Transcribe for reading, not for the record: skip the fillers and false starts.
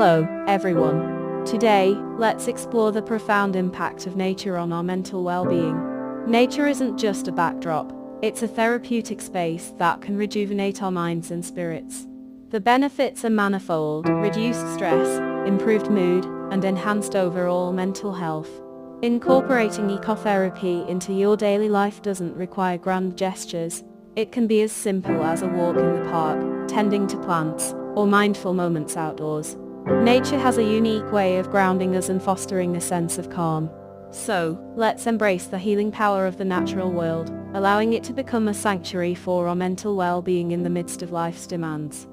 Hello, everyone. Today, let's explore the profound impact of nature on our mental well-being. Nature isn't just a backdrop, it's a therapeutic space that can rejuvenate our minds and spirits. The benefits are manifold: reduced stress, improved mood, and enhanced overall mental health. Incorporating ecotherapy into your daily life doesn't require grand gestures. It can be as simple as a walk in the park, tending to plants, or mindful moments outdoors. Nature has a unique way of grounding us and fostering a sense of calm. So, let's embrace the healing power of the natural world, allowing it to become a sanctuary for our mental well-being in the midst of life's demands.